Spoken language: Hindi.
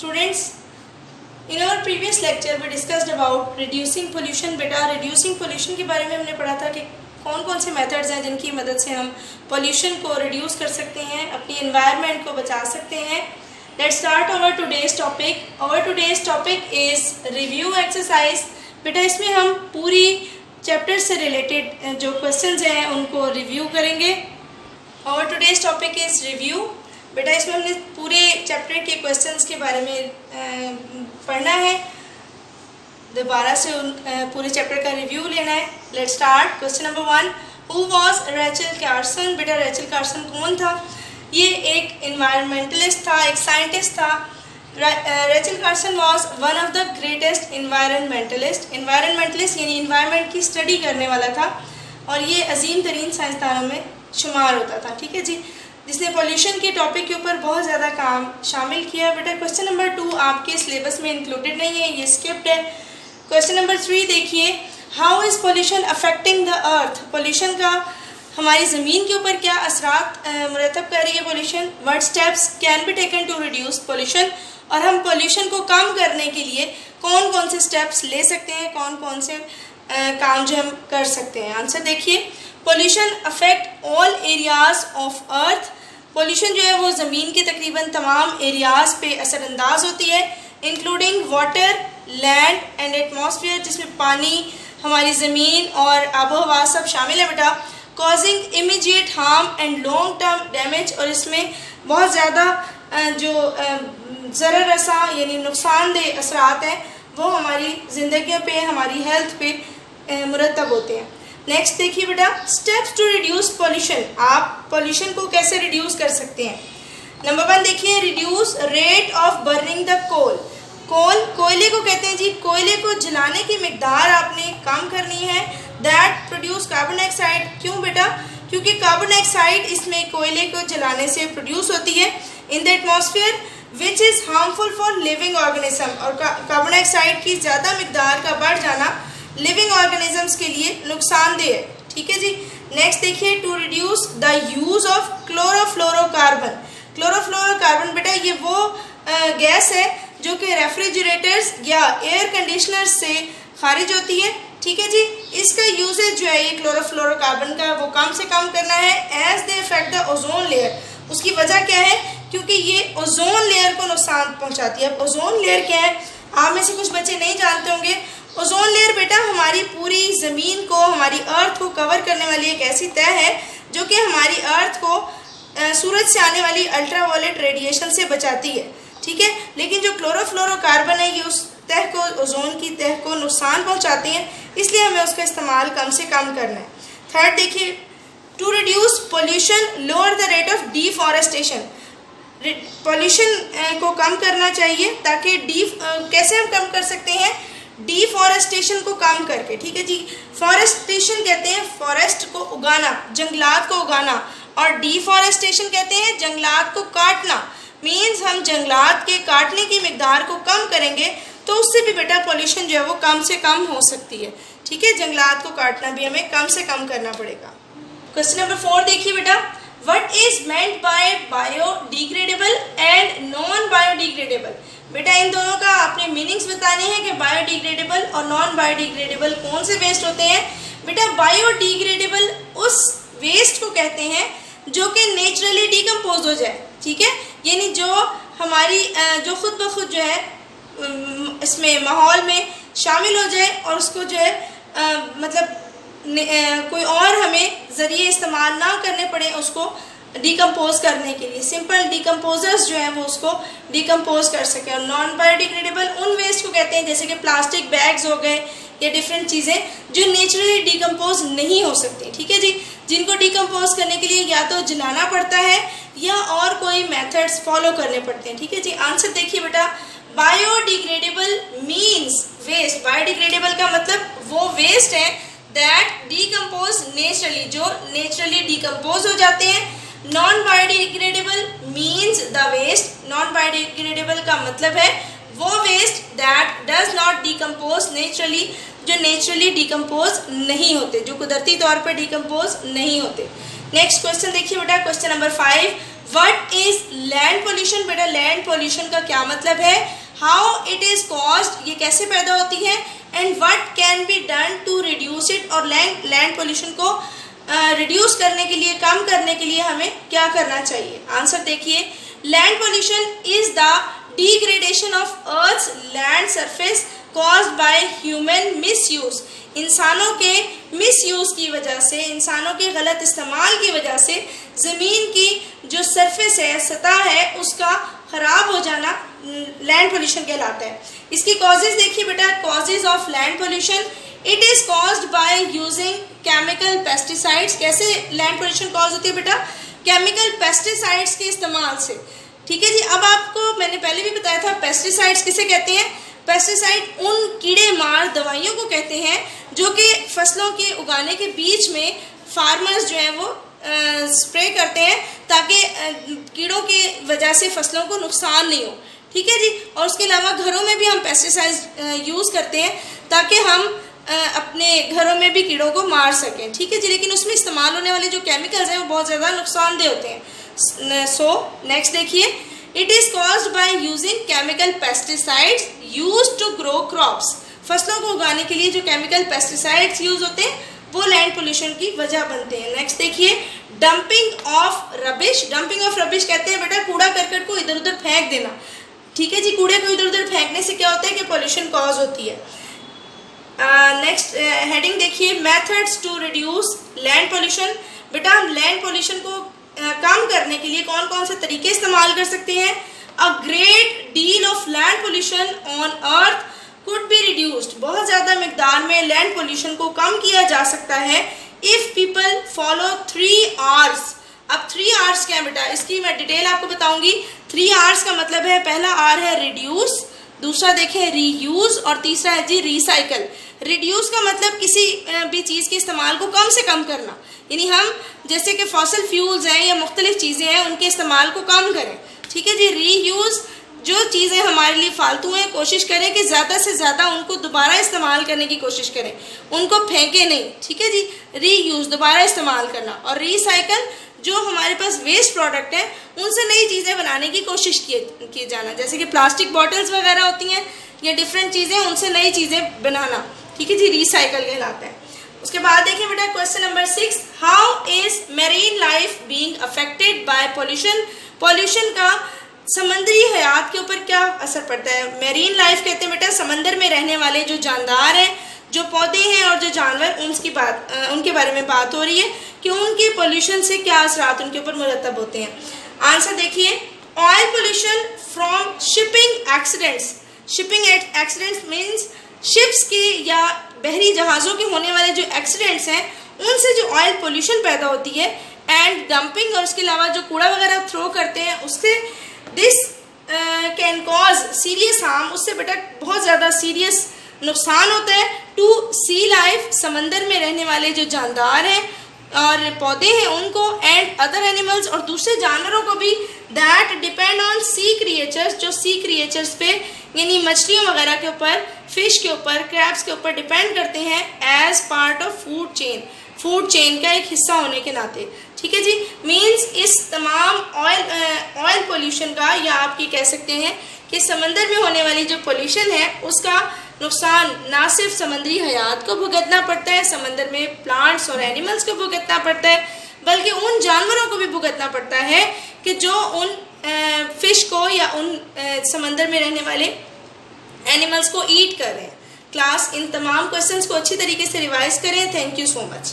Students, in our previous lecture we discussed about reducing pollution. बेटा reducing pollution के बारे में हमने पढ़ा था कि कौन कौन से मेथड्स हैं जिनकी मदद से हम पोल्यूशन को रिड्यूस कर सकते हैं, अपनी एनवायरनमेंट को बचा सकते हैं. Let's start our today's topic. Our today's topic is review exercise. बेटा इसमें हम पूरी चैप्टर से रिलेटेड जो क्वेश्चंस हैं उनको रिव्यू करेंगे. Our today's topic is review. बेटा इसमें हमने पूरे चैप्टर के क्वेश्चंस के बारे में पढ़ना है, दोबारा से पूरे चैप्टर का रिव्यू लेना है. Let's start. Question number 1, who was Rachel Carson. बेटा रेचल कार्सन कौन था? ये एक इन्वायरमेंटलिस्ट था, एक साइंटिस्ट था. Rachel Carson was one of the greatest environmentalist. Environmentalist यानी इन्वायरमेंट की स्टडी करने वाला था और ये अजीम तरीन साइंसदानों में शुमार होता था. ठीक है जी, जिसने पोल्यूशन के टॉपिक के ऊपर बहुत ज़्यादा काम शामिल किया. बेटा क्वेश्चन नंबर 2 आपके सिलेबस में इंक्लूडेड नहीं है, ये स्किप्ड है. क्वेश्चन नंबर 3 देखिए, how is pollution affecting the earth. Pollution का हमारी ज़मीन के ऊपर क्या असरात मुरतब कर रही है pollution. What steps can be taken to reduce pollution. और हम पोल्यूशन को कम करने के लिए कौन कौन से स्टेप्स ले सकते हैं, कौन कौन से काम जो हम कर सकते हैं. आंसर देखिए, pollution affect all areas of earth. Pollution जो है वो ज़मीन के तकरीबन तमाम एरियाज़ पे असरअंदाज होती है, including water, land and atmosphere, जिसमें पानी, हमारी ज़मीन और आबो हवा सब शामिल है. बेटा causing immediate harm and long term damage, और इसमें बहुत ज़्यादा जो ज़रर रसा यानी नुकसानदेह असरात हैं वो हमारी ज़िंदगियों पे, हमारी हेल्थ पे मुरतब होते हैं. नेक्स्ट देखिए बेटा, स्टेप्स टू रिड्यूस पोल्यूशन. आप पोल्यूशन को कैसे रिड्यूस कर सकते हैं. नंबर 1 देखिए, reduce rate of burning the coal. कोयले को कहते हैं जी, कोयले को जलाने की मिकदार आपने कम करनी है. That produce carbon dioxide. क्यों बेटा? क्योंकि कार्बन डाइऑक्साइड इसमें कोयले को जलाने से प्रोड्यूस होती है in the atmosphere which is harmful for living organism. और कार्बन डाइऑक्साइड की ज़्यादा मिकदार का बढ़ जाना लिविंग ऑर्गेनिजम्स के लिए नुकसानदेह है. ठीक है जी. नेक्स्ट देखिए, to reduce the use of chlorofluorocarbon. Chlorofluorocarbon बेटा ये वो गैस है जो कि रेफ्रिजरेटर्स या एयर कंडीशनर्स से खारिज होती है. ठीक है जी. इसका यूजेज जो है ये क्लोरोफ्लोरोकार्बन का वो कम से कम करना है, as they affect the ozone layer. उसकी वजह क्या है? क्योंकि ये ओजोन लेयर को नुकसान पहुँचाती है. अब ओजोन लेयर क्या है, आप में से कुछ बच्चे नहीं जानते होंगे. ओजोन लेयर बेटा हमारी पूरी ज़मीन को, हमारी अर्थ को कवर करने वाली एक ऐसी तह है जो कि हमारी अर्थ को सूरज से आने वाली अल्ट्रावायलेट रेडिएशन से बचाती है. ठीक है. लेकिन जो क्लोरोफ्लोरोकार्बन है ये उस तह को, ओजोन की तह को नुकसान पहुंचाती हैं, इसलिए हमें उसका इस्तेमाल कम से कम करना है. थर्ड देखिए, to reduce pollution lower the rate of deforestation. Pollution को कम करना चाहिए ताकि कैसे हम कम कर सकते हैं? डिफॉरेस्टेशन को कम करके. ठीक है जी. फॉरेस्टेशन कहते हैं फॉरेस्ट को उगाना, जंगलात को उगाना, और डिफॉरेस्टेशन कहते हैं जंगलात को काटना. मीन्स हम जंगलात के काटने की मिकदार को कम करेंगे तो उससे भी बेटा पोल्यूशन जो है वो कम से कम हो सकती है. ठीक है. जंगलात को काटना भी हमें कम से कम करना पड़ेगा. क्वेश्चन नंबर 4 देखिए बेटा, what is meant by biodegradable and non biodegradable. बेटा इन दोनों का आपने मीनिंग्स बताने हैं कि बायोडिग्रेडेबल और नॉन बायोडिग्रेडेबल कौन से वेस्ट होते हैं. बेटा बायोडिग्रेडेबल उस वेस्ट को कहते हैं जो कि नेचुरली डिकम्पोज हो जाए. ठीक है. यानी जो हमारी जो खुद ब खुद जो है इसमें माहौल में शामिल हो जाए और उसको जो है मतलब कोई और हमें ज़रिए इस्तेमाल ना करने पड़े उसको डिकम्पोज करने के लिए. सिंपल डिकम्पोजर्स जो हैं वो उसको डिकम्पोज कर सकें. और नॉन बायोडिग्रेडेबल उन वेस्ट को कहते हैं जैसे कि प्लास्टिक बैग्स हो गए या डिफरेंट चीज़ें जो नेचुरली डिकम्पोज नहीं हो सकती. ठीक है जी. जिनको डिकम्पोज करने के लिए या तो जलाना पड़ता है या और कोई मेथड्स फॉलो करने पड़ते हैं. ठीक है जी. आंसर देखिए बेटा, बायोडिग्रेडेबल मीन्स वेस्ट. बायोडिग्रेडेबल का मतलब वो वेस्ट है दैट डिकम्पोज नेचुरली, जो नेचुरली डिकम्पोज हो जाते हैं. Non biodegradable means the waste. Non biodegradable का मतलब है वो waste that does not decompose naturally, जो नेचुरली डिकम्पोज नहीं होते, जो कुदरती तौर पर डिकम्पोज नहीं होते. नेक्स्ट क्वेश्चन देखिए बेटा, question number 5, what is land pollution? बेटा लैंड पोल्यूशन का क्या मतलब है, हाउ इट इज कॉज्ड, ये कैसे पैदा होती है, and what can be done to reduce it, और लैंड पोल्यूशन को रिड्यूस करने के लिए, कम करने के लिए हमें क्या करना चाहिए। आंसर देखिए, land pollution is the degradation of earth's land surface caused by human misuse. इंसानों के मिसयूज की वजह से, इंसानों के गलत इस्तेमाल की वजह से ज़मीन की जो सरफेस है, सतह है, उसका ख़राब हो जाना लैंड पोल्यूशन कहलाता है। इसकी कॉजेज़ देखिए बेटा, causes of land pollution, it is caused by using chemical pesticides. कैसे लैंड पोल्यूशन कॉज होती है बेटा? केमिकल पेस्टिसाइड्स के इस्तेमाल से। ठीक है जी। अब आपको मैंने पहले भी बताया था, पेस्टिसाइड्स किसे कहते हैं? पेस्टिसाइड उन कीड़े मार दवाइयों को कहते हैं जो कि फसलों के उगाने के बीच में फार्मर्स जो हैं वो स्प्रे करते हैं ताकि कीड़ों की वजह से फसलों को नुकसान नहीं हो। ठीक है जी। और उसके अलावा घरों में भी हम पेस्टिसाइड्स यूज़ करते हैं ताकि हम अपने घरों में भी कीड़ों को मार सकें। ठीक है जी। लेकिन उसमें इस्तेमाल होने वाले जो केमिकल्स हैं वो बहुत ज़्यादा नुकसानदेह होते हैं। सो नेक्स्ट देखिए, it is caused by using chemical pesticides used to grow crops. फसलों को उगाने के लिए जो केमिकल पेस्टिसाइड्स यूज होते हैं वो लैंड पोल्यूशन की वजह बनते हैं। नेक्स्ट देखिए, dumping of rubbish. Dumping of rubbish कहते हैं बेटा कूड़ा करकट को इधर उधर फेंक देना। ठीक है जी। कूड़े को इधर उधर फेंकने से क्या होता है कि पोल्यूशन कॉज होती है। नेक्स्ट हेडिंग देखिए, methods to reduce land pollution. बेटा हम लैंड पोल्यूशन को कम करने के लिए कौन कौन से तरीके इस्तेमाल कर सकते हैं? A great deal of land pollution on earth could be reduced. बहुत ज़्यादा मिकदार में लैंड पोल्यूशन को कम किया जा सकता है इफ़ पीपल फॉलो 3 R's। अब 3 R's क्या है बेटा? इसकी मैं डिटेल आपको बताऊंगी। 3 R's का मतलब है, पहला R है रिड्यूस, दूसरा देखें रीयूज़, और तीसरा है जी रिसाइकल। रिड्यूस का मतलब किसी भी चीज़ के इस्तेमाल को कम से कम करना, यानी हम जैसे कि फॉसिल फ्यूल्स हैं या मुख्तलिफ चीज़ें हैं उनके इस्तेमाल को कम करें। ठीक है जी। रीयूज़, जो चीज़ें हमारे लिए फालतू हैं कोशिश करें कि ज़्यादा से ज़्यादा उनको दोबारा इस्तेमाल करने की कोशिश करें, उनको फेंके नहीं। ठीक है जी। रीयूज़, दोबारा इस्तेमाल करना, और रिसाइकल, जो हमारे पास वेस्ट प्रोडक्ट हैं उनसे नई चीज़ें बनाने की कोशिश किए जाना, जैसे कि प्लास्टिक बॉटल्स वगैरह होती हैं या डिफरेंट चीज़ें, उनसे नई चीज़ें बनाना। ठीक है जी। रिसाइकल कहलाता है। उसके बाद देखिए बेटा question number 6, how is marine life being affected by pollution. Pollution का समंदरी हयात के ऊपर क्या असर पड़ता है? मेरीन लाइफ कहते हैं बेटा समंदर में रहने वाले जो जानदार हैं, जो पौधे हैं और जो जानवर, उनके बारे में बात हो रही है कि उनके पोल्यूशन से क्या असरात उनके ऊपर मुरतब होते हैं। आंसर देखिए, oil pollution from shipping accidents. Shipping accidents means ships के या बहरी जहाज़ों के होने वाले जो एक्सीडेंट्स हैं उनसे जो ऑयल पोल्यूशन पैदा होती है, एंड डंपिंग, और उसके अलावा जो कूड़ा वगैरह थ्रो करते हैं उससे this can cause serious harm. उससे बेटा बहुत ज़्यादा सीरियस नुकसान होता है टू सी लाइफ, समंदर में रहने वाले जो जानदार हैं और पौधे हैं उनको, एंड अदर एनिमल्स, और दूसरे जानवरों को भी, that depend on sea creatures, जो सी क्रिएचर्स पे यानी मछलियों वगैरह के ऊपर, फिश के ऊपर, क्रैब्स के ऊपर डिपेंड करते हैं as part of food chain, food chain का एक हिस्सा होने के नाते। ठीक है जी। मीन्स इस तमाम ऑयल पोल्यूशन का, या आप ये कह सकते हैं कि समंदर में होने वाली जो पोल्यूशन है उसका नुकसान ना सिर्फ समुद्री हयात को भुगतना पड़ता है, समंदर में प्लांट्स और एनिमल्स को भुगतना पड़ता है, बल्कि उन जानवरों को भी भुगतना पड़ता है कि जो उन फिश को या उन समंदर में रहने वाले एनिमल्स को ईट कर रहे हैं। क्लास इन तमाम क्वेश्चंस को अच्छी तरीके से रिवाइज करें। Thank you so much.